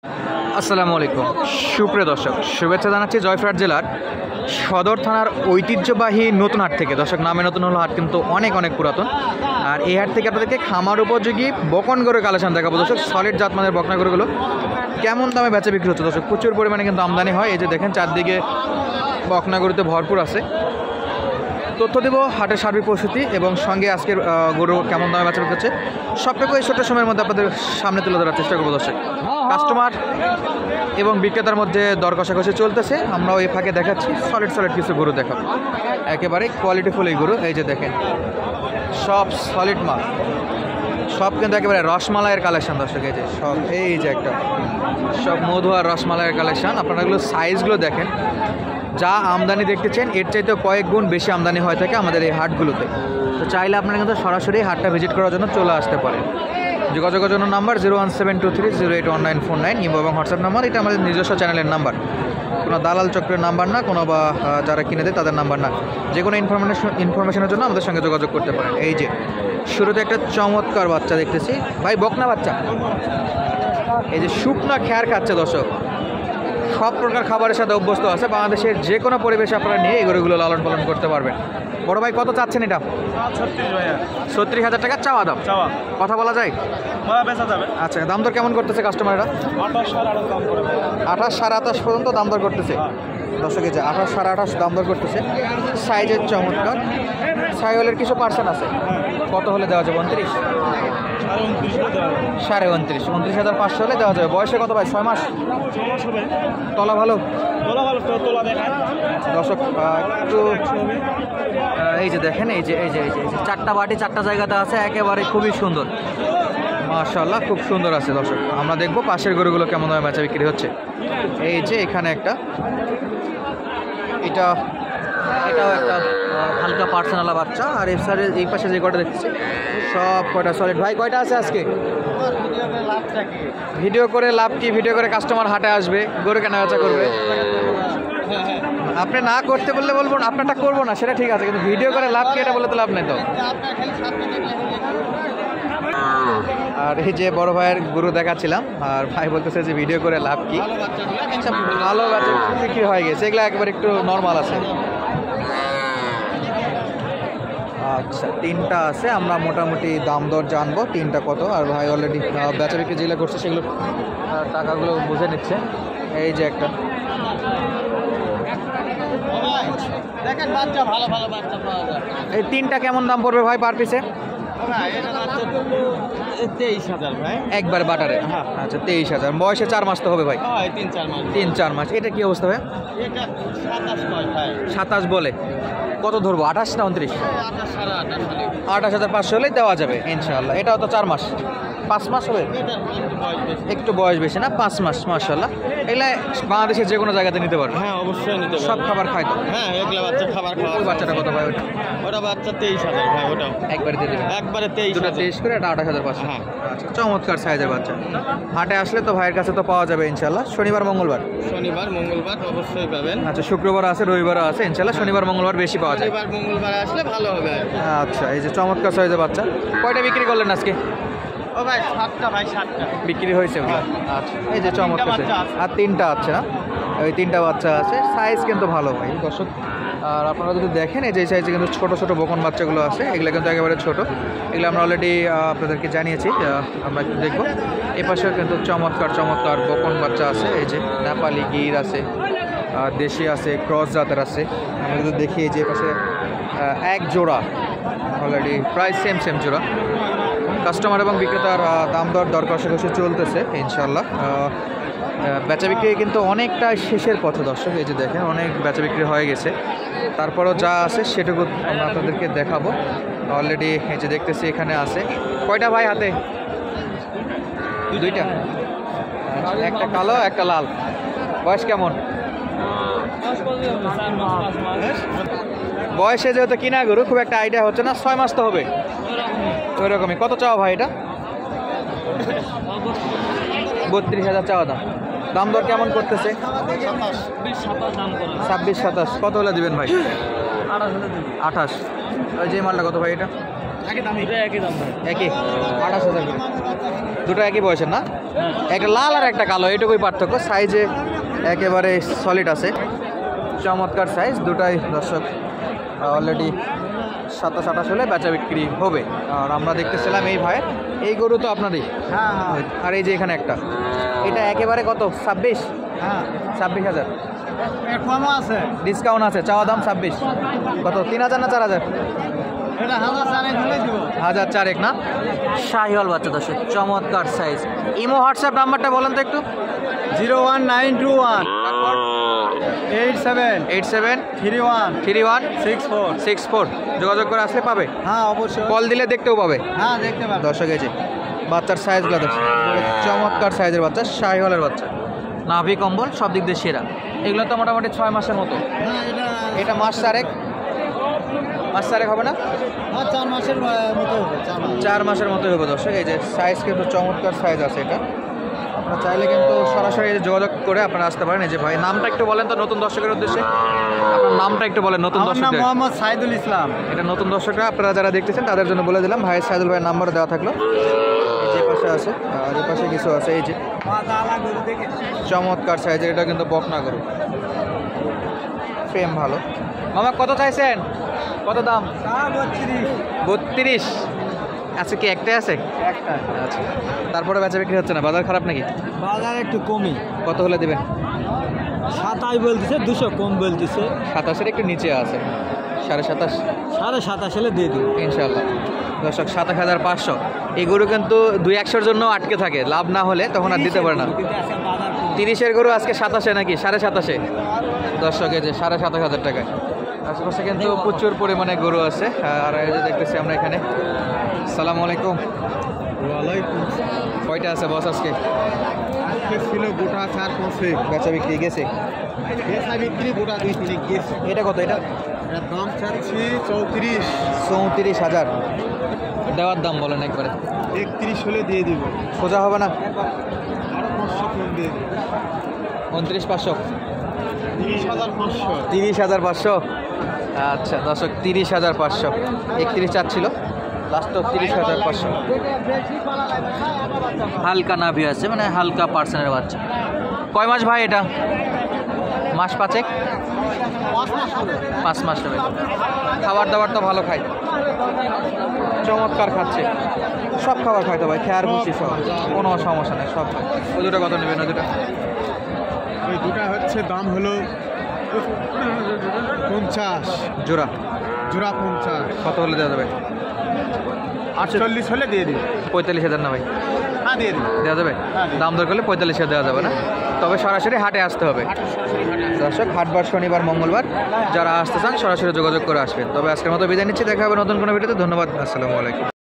আসসালামু আলাইকুম সুপ্রিয় দর্শক, শুভেচ্ছা জানাচ্ছি জয়পুরহাট জেলার সদর থানার ঐতিহ্যবাহী নতুন হাট থেকে। দর্শক, নামে নতুন হলো, হাট কিন্তু অনেক অনেক পুরাতন। আর এই হাট থেকে আপনাদেরকে খামার উপযোগী বকন গরুর কালেকশন দেখাবো। দর্শক, সলিড জাতমানের বকনা গরুগুলো কেমন দামে বেচা বিক্রি হচ্ছে। দর্শক, প্রচুর পরিমাণে কিন্তু আমদানি হয়। এই যে দেখেন, চারদিকে বকনা গরুতে ভরপুর আছে। তথ্য দেব হাটের সার্বিক পরিস্থিতি এবং সঙ্গে আজকের গরু কেমন দামে বেচা বিক্রি হচ্ছে সবটুকু এই ছোট্ট সময়ের মধ্যে আপনাদের সামনে তুলে ধরার চেষ্টা করবো। দর্শক, কাস্টমার এবং বিক্রেতার মধ্যে দর কষাকষি চলতেছে। আমরা ওই ফাঁকে দেখাচ্ছি সলিড কিছু গরু দেখাবো, একেবারে কোয়ালিটিফুল এই গরু। এই যে দেখেন, সব সলিড মাল, সব কিন্তু একেবারে রসমালাইয়ের কালেকশন। দর্শক, এই যে সব, এই যে একটা সব মধু আর রসমালাইয়ের কালেকশন। আপনারা এগুলো সাইজগুলো দেখেন, যা আমদানি দেখতেছেন এর চাইতে কয়েক গুণ বেশি আমদানি হয়ে থাকে আমাদের এই হাটগুলোতে। তো চাইলে আপনারা কিন্তু সরাসরি হাটটা ভিজিট করার জন্য চলে আসতে পারেন। যোগাযোগের জন্য নাম্বার 01723081949 ইমো এবং হোয়াটসঅ্যাপ নাম্বার। এটা আমাদের নিজস্ব চ্যানেলের নাম্বার, কোনো দালাল চক্রের নাম্বার না, কোনো বা যারা কিনে দেয় তাদের নাম্বার না। যে কোনো ইনফরমেশনের জন্য আমাদের সঙ্গে যোগাযোগ করতে পারেন। এই যে শুরুতে একটা চমৎকার বাচ্চা দেখতেছি ভাই, বকনা বাচ্চা। এই যে শুকনা খ্যার খাচ্ছে। দর্শক, সব প্রকার খাবারের সাথে অভ্যস্ত আছে। বাংলাদেশের যে কোনো পরিবেশে আপনারা নিয়ে এই গরুগুলো লালন পালন করতে পারবেন। বড় ভাই, কত চাচ্ছেন এটা? 36,000 টাকা চাওয়া দাম। কথা বলা যায়? আচ্ছা, দাম দর কেমন করতেছে কাস্টমাররা? 28, 28.5 পর্যন্ত দাম দর করতেছে। দর্শক, এই যে 28, 28.5 দাম দর করতেছে। সাইজের চমৎকার, সাইওয়ালের কিছু পার্সেন্ট আছে। কত হলে দেওয়া যাবে? 29, 29,500 হলে দেওয়া যাবে। বয়সে কত ভাই? 6 মাস। তলা ভালো? দর্শক, একটু এই যে দেখেন, এই যে চারটা বাটি চারটা জায়গাতে আছে, একেবারে খুবই সুন্দর, মাশাআল্লাহ, খুব সুন্দর আছে। দর্শক, আমরা দেখবো পাশের গরুগুলো কেমন দামে বেচা বিক্রি হচ্ছে। এই যে এখানে একটা, এটাও একটা হালকা পার্সোনাল বাচ্চা। আর এই পাশে যে কটা দেখতেছি সব কয়টা সলিড। ভাই, কয়টা আছে আজকে? ভিডিও করে লাভ কি? ভিডিও করে কাস্টমার হাটে আসবে, গরু কেনা বেচা করবে। আপনি না করতে বললে বলবো, আপনারটা করবো না, সেটা ঠিক আছে, কিন্তু ভিডিও করে লাভ কি এটা বলে তো লাভ নেই তো। আর এই যে বড় ভাইয়ের গরু দেখাচ্ছিলাম, আর ভাই বলতেছে যে ভিডিও করে লাভ কি। আচ্ছা, ভালো বাচ্চা বিক্রি হয়ে গেছে, এগুলো একবার একটু নর্মাল আছে। আচ্ছা, 3টা আছে, আমরা মোটামুটি দাম দর জানবো 3টা কত। আর ভাই অলরেডি বেচা বিক্রি যেগুলো করছে সেগুলো টাকাগুলো বুঝে নিচ্ছে। এই যে একটা দেখেন বাচ্চা, ভালো ভালো বাচ্চা পাওয়া যায়। এই 3টা কেমন দাম পড়বে ভাই পার পিসে? 23,000 ভাই, একবার বাটারে। আচ্ছা, 23,000। বয়সে 4 মাস তো হবে ভাই? 3-4 মাস। 3-4 মাস। এটা কি অবস্থা ভাই? এটা 27 ভাই। 27 বলে? কত ধরবো? 28 না 29? 28,500 হলেই দেওয়া যাবে ইনশাআল্লাহ। এটাও তো 4 মাস, 5 মাস হবে? একটু বয়স বেশি না, 5 মাস। মাশাআল্লাহ, এগুলা বাংলাদেশের যে কোনো জায়গাতে নিতে পারবে? হ্যাঁ, অবশ্যই নিতে পারবে। সব খাবার খায় তো? হ্যাঁ, এগুলা বাচ্চা খাবার খাওয়া। ওই বাচ্চাটা কত ভাই? ওটা বাচ্চা 23,000 ভাই। ওটাও একবারে দিয়ে দেবেন? একবারে দুটো 23,000 করে, এটা 28,500। হ্যাঁ। আচ্ছা, চমৎকার সাইজের বাচ্চা। হাটে আসলে তো ভাইয়ের কাছে তো পাওয়া যাবে ইনশাআল্লাহ। শনিবার মঙ্গলবার অবশ্যই পাবেন। আচ্ছা, শুক্রবার আছে, রবিবারও আছে ইনশাআল্লাহ। শনিবার মঙ্গলবার বেশি পাওয়া যায়। শনিবার মঙ্গলবার আসলে ভালো হবে। আচ্ছা, এই যে চমৎকার সাইজের বাচ্চা। কয়টা বিক্রি করলেন আজকে? ও ভাই, 7টা ভাই, 7টা বিক্রি হয়েছে। আচ্ছা, এই যে চমৎকার, আর 3টা আছে না? ওই 3টা বাচ্চা আছে, সাইজ কিন্তু ভালো ভাই দর্শক। আর আপনারা যদি দেখেন, এই যে সাইজে কিন্তু ছোটো ছোটো বকন বাচ্চাগুলো আছে, এগুলো কিন্তু একেবারে ছোটো। এগুলো আমরা অলরেডি আপনাদেরকে জানিয়েছি। আমরা একটু দেখবো, এ পাশেও কিন্তু চমৎকার বকন বাচ্চা আছে। এই যে নেপালি গির আছে, দেশি আছে, ক্রস জাতের আছে। আমরা যদি দেখি, এই যে পাশে এক জোড়া অলরেডি প্রায় সেম জোড়া। কাস্টমার এবং বিক্রেতার দাম দর কষাকষি চলতেছে ইনশাআল্লাহ। বেচা বিক্রি কিন্তু অনেকটা শেষের পথে দর্শক। এই যে দেখেন, অনেক বেচা বিক্রি হয়ে গেছে, তারপরও যা আছে সেটুকু আমরা আপনাদেরকে দেখাবো। অলরেডি এই যে দেখতেছি এখানে আছে। কয়টা ভাই হাতে? 2টা, একটা কালো একটা লাল। বয়স কেমন? বয়সে যেহেতু কিনা গরু, খুব একটা আইডিয়া হচ্ছে না। 6 মাস তো হবে ওই রকমই। কত চাওয়া ভাই এটা? 32,000 চাওয়া দাম। দাম দর কেমন করতেছে? 26-27। কত হলে দিবেন ভাই? 28। ওই যে মালটা কত ভাই এটা? একই দাম একই দাম একই 28,000 করে দুটো একই বয়সের না একটা লাল আর একটা কালো এইটুকুই পার্থক্য সাইজে একেবারে সলিড আছে চমৎকার সাইজ দুটাই দর্শক অলরেডি 27-28 হলে বেচা বিক্রি হবে আর আমরা দেখতেছিলাম এই ভাইয়ের এই গরু তো আপনারই হ্যাঁ আর এই যে এখানে একটা এটা একেবারে কত 26 হ্যাঁ 26,000 কমও আছে ডিসকাউন্ট আছে চাওয়া দাম 26 কত 3,000 না 4,000 এটা হাজার চারে ঢেলে দিব 1,004 না শাহিওয়াল বাচ্চা দর্শক চমৎকার সাইজ ইমো হোয়াটসঅ্যাপ নাম্বারটা বলেন তো একটু 01921 তারপর 87 31 64 যোগাযোগ করে আসলে পাবে হ্যাঁ অবশ্যই কল দিলে দেখতেও পাবে হ্যাঁ দেখতে পাবেন দর্শক এই যে বাচ্চার সাইজগুলো দেখছে চমৎকার সাইজের বাচ্চা শাহিওয়ালের বাচ্চা নাভি কম্বল সব দিক দিয়ে সেরা এগুলো তো মোটামুটি 6 মাসের মতো হ্যাঁ এটা মাস চারেক হবে না 4 মাসের মতো হবে 4 মাসের মতো হবে দর্শক এই যে সাইজ কিন্তু চমৎকার সাইজ আছে এটা আপনারা চাইলে কিন্তু সরাসরি যোগাযোগ করে আপনারা আসতে পারেন এই যে ভাই নামটা একটু বলেন তো নতুন দর্শকের উদ্দেশ্যে আপনার নামটা একটু বলেন নতুন আমার নাম দর্শকদের মোহাম্মদ সাইদুল ইসলাম এটা নতুন দর্শকরা আপনারা যারা দেখতেছেন তাদের জন্য বলে দিলাম ভাই সাইদুল ভাইয়ের নাম্বার দেওয়া থাকলো এই যে পাশে আছে আর এই পাশে কিছু আছে এই যে চমৎকার সাইজের এটা কিন্তু বকনা গরু ফ্রেম ভালো মামা কত চাইছেন কত দাম 32 আচ্ছা কি একটাই আছে একটা আচ্ছা তারপরে বেচা বিক্রি হচ্ছে না বাজার খারাপ নাকি বাজার একটু কমই কত হলে দেবেন 27 বলতেছে 200 কম বলতেছে 27-এর একটু নিচে আছে 27.5 27.5 হলে দিয়ে দিব ইনশাল্লাহ দর্শক 27,500 এই গরু কিন্তু 2-100-এর জন্য আটকে থাকে লাভ না হলে তখন আর দিতে পারে না 30-এর গরু আজকে 27-এ নাকি 27.5-এ দর্শক এই যে 27,500 টাকায় আশেপাশে কিন্তু প্রচুর পরিমাণে গরু আছে আর এই যে দেখতেছি আমরা এখানে আসসালামু আলাইকুম ওয়ালাইকুম কয়টা আছে বস আজকে ছিল গোটা 4-5 বেচা বিক্রি গেছে বেচা বিক্রি গোটা 2-3 গেছে এটা কত এটা এর দাম চাচ্ছি 34 34,000 দেওয়ার দাম বলেন একবারে 31 হলে দিয়ে দিব সোজা হবে না আরো 500 কম দিয়ে দিব 29,500 30,500 30,500 আচ্ছা দর্শক 30,500 31 চাচ্ছিল লাস্ট 30,500 হালকা নাভি আছে মানে হালকা পার্সেন্টের বাচ্চা কয় মাস ভাই এটা মাস 5 মাস হবে খাবার দাবার তো ভালো খায় চমৎকার খাচ্ছে সব খাবার খায় তো ভাই খেয়ার বসি সব কোনো সমস্যা নেই সব খায় ওই দুটো কত নেবেন ওই দুটো ওই দুটা হচ্ছে দাম হলো 50 জোড়া জোড়া 50 কত হলে দেওয়া যাবে 48 হলে দিয়ে দিই 45,000 না ভাই হ্যাঁ দিয়ে দিই দেওয়া যাবে হ্যাঁ, দিই। দাম দর করলে 45,000 দেওয়া যাবে না তবে সরাসরি হাটে আসতে হবে দর্শক হাটবার শনিবার মঙ্গলবার যারা আসতে চান সরাসরি যোগাযোগ করে আসবেন তবে আজকের মতো বিদায় নিচ্ছি দেখা হবে নতুন কোনো ভিডিওতে ধন্যবাদ আসসালামু আলাইকুম